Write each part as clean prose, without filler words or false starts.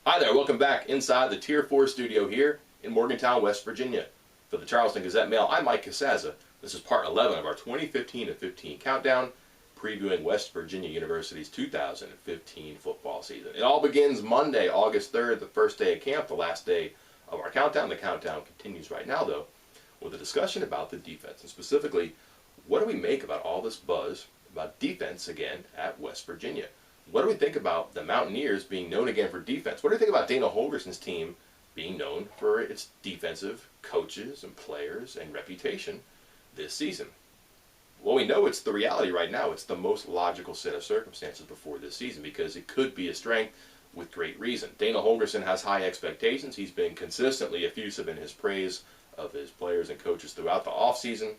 Hi there, welcome back inside the Tier 4 studio here in Morgantown, West Virginia. For the Charleston Gazette-Mail, I'm Mike Casazza. This is part 11 of our 2015-15 countdown, previewing West Virginia University's 2015 football season. It all begins Monday, August 3rd, the first day of camp, the last day of our countdown. The countdown continues right now, though, with a discussion about the defense, and specifically, what do we make about all this buzz about defense again at West Virginia? What do we think about the Mountaineers being known again for defense? What do you think about Dana Holgorsen's team being known for its defensive coaches and players and reputation this season? Well, we know it's the reality right now. It's the most logical set of circumstances before this season because it could be a strength with great reason. Dana Holgorsen has high expectations. He's been consistently effusive in his praise of his players and coaches throughout the offseason.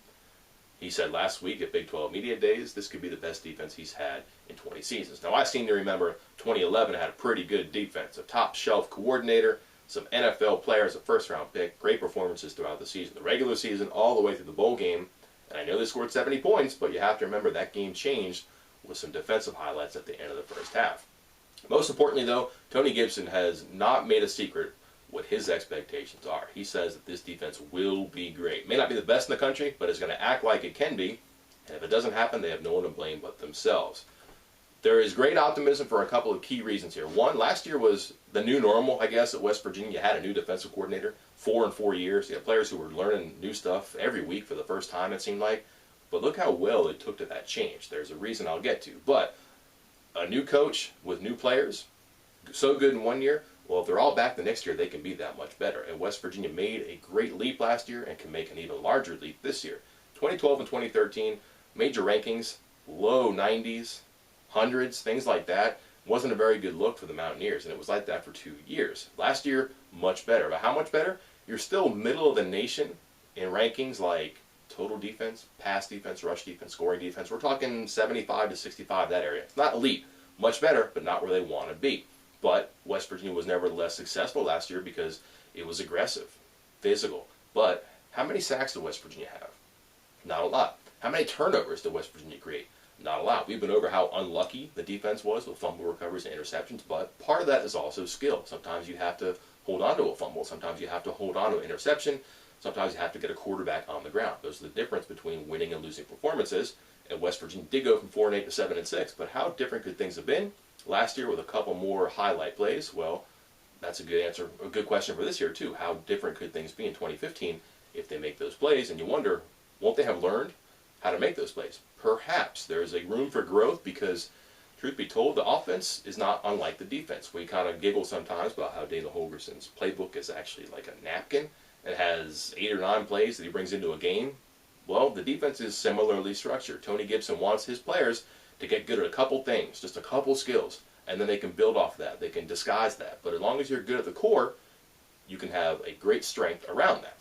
He said last week at Big 12 Media Days this could be the best defense he's had in 20 seasons. Now, I seem to remember 2011 had a pretty good defense, a top-shelf coordinator, some NFL players, a first-round pick, great performances throughout the season, the regular season, all the way through the bowl game. And I know they scored 70 points, but you have to remember that game changed with some defensive highlights at the end of the first half. Most importantly, though, Tony Gibson has not made a secret what his expectations are. He says that this defense will be great. May not be the best in the country, but it's going to act like it can be. And if it doesn't happen, they have no one to blame but themselves. There is great optimism for a couple of key reasons here. One, last year was the new normal, I guess, at West Virginia. You had a new defensive coordinator, 4 in 4 years. You had players who were learning new stuff every week for the first time, it seemed like. But look how well it took to that change. There's a reason I'll get to. But a new coach with new players, so good in 1 year, well, if they're all back the next year, they can be that much better. And West Virginia made a great leap last year and can make an even larger leap this year. 2012 and 2013, major rankings, low 90s, hundreds, things like that. Wasn't a very good look for the Mountaineers, and it was like that for 2 years. Last year, much better. But how much better? You're still middle of the nation in rankings like total defense, pass defense, rush defense, scoring defense. We're talking 75 to 65, that area. It's not elite. Much better, but not where they want to be. But West Virginia was nevertheless successful last year because it was aggressive, physical. But how many sacks did West Virginia have? Not a lot. How many turnovers did West Virginia create? Not a lot. We've been over how unlucky the defense was with fumble recoveries and interceptions, but part of that is also skill. Sometimes you have to hold on to a fumble. Sometimes you have to hold on to an interception. Sometimes you have to get a quarterback on the ground. Those are the difference between winning and losing performances. And West Virginia did go from 4-8 to 7-6, but how different could things have been? Last year with a couple more highlight plays, well, that's a good answer, a good question for this year too. How different could things be in 2015 if they make those plays? And you wonder, won't they have learned how to make those plays? Perhaps there's a room for growth because, truth be told, the offense is not unlike the defense. We kind of giggle sometimes about how Dana Holgorsen's playbook is actually like a napkin. It has 8 or 9 plays that he brings into a game. Well, the defense is similarly structured. Tony Gibson wants his players to get good at a couple things, just a couple skills, and then they can build off that. They can disguise that. But as long as you're good at the core, you can have a great strength around that.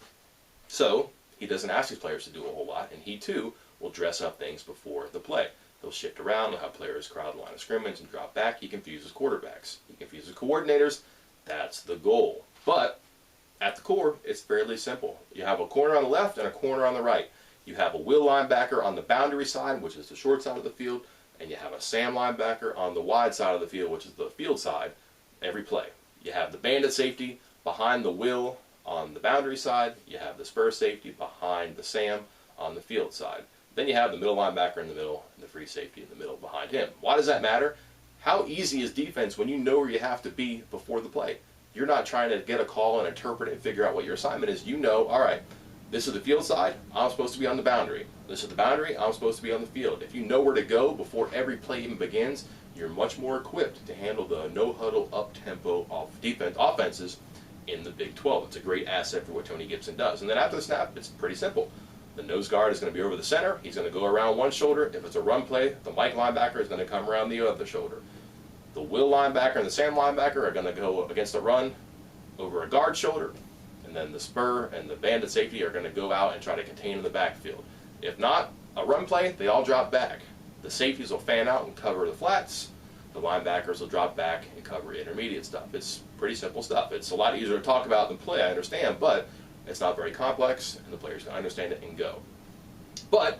So he doesn't ask his players to do a whole lot, and he too will dress up things before the play. He'll shift around, he'll have players crowd the line of scrimmage and drop back. He confuses quarterbacks. He confuses coordinators. That's the goal. But at the core, it's fairly simple. You have a corner on the left and a corner on the right. You have a will linebacker on the boundary side, which is the short side of the field, and you have a Sam linebacker on the wide side of the field, which is the field side, every play. You have the bandit safety behind the will on the boundary side. You have the spur safety behind the Sam on the field side. Then you have the middle linebacker in the middle and the free safety in the middle behind him. Why does that matter? How easy is defense when you know where you have to be before the play? You're not trying to get a call and interpret it and figure out what your assignment is. You know, all right, this is the field side, I'm supposed to be on the boundary. This is the boundary, I'm supposed to be on the field. If you know where to go before every play even begins, you're much more equipped to handle the no-huddle, up-tempo offenses in the Big 12. It's a great asset for what Tony Gibson does. And then after the snap, it's pretty simple. The nose guard is going to be over the center. He's going to go around one shoulder. If it's a run play, the Mike linebacker is going to come around the other shoulder. The will linebacker and the Sam linebacker are going to go against the run over a guard shoulder. And then the spur and the bandit safety are going to go out and try to contain in the backfield. If not, a run play, they all drop back. The safeties will fan out and cover the flats. The linebackers will drop back and cover intermediate stuff. It's pretty simple stuff. It's a lot easier to talk about than play, I understand, but it's not very complex, and the players can understand it and go. But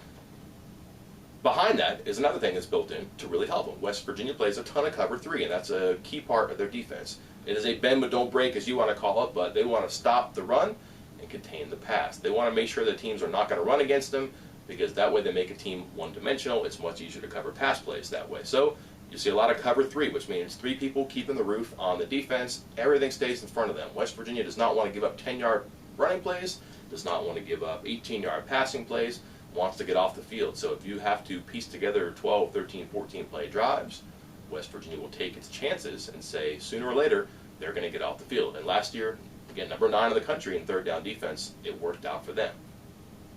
Behind that is another thing that's built in to really help them. West Virginia plays a ton of cover 3, and that's a key part of their defense. It is a bend but don't break, as you want to call it, but they want to stop the run and contain the pass. They want to make sure that teams are not going to run against them, because that way they make a team one-dimensional. It's much easier to cover pass plays that way. So you see a lot of cover 3, which means 3 people keeping the roof on the defense. Everything stays in front of them. West Virginia does not want to give up 10-yard running plays, does not want to give up 18-yard passing plays, wants to get off the field. So if you have to piece together 12, 13, 14 play drives, West Virginia will take its chances and say sooner or later they're going to get off the field. And last year, again, number 9 in the country in third down defense, it worked out for them.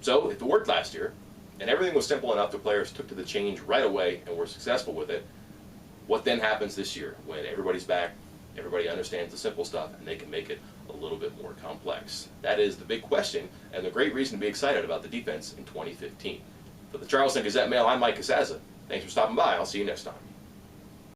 So if it worked last year, and everything was simple enough, the players took to the change right away and were successful with it, what then happens this year when everybody's back, everybody understands the simple stuff, and they can make it a little bit more complex? That is the big question, and the great reason to be excited about the defense in 2015. For the Charleston Gazette-Mail, I'm Mike Casazza. Thanks for stopping by. I'll see you next time.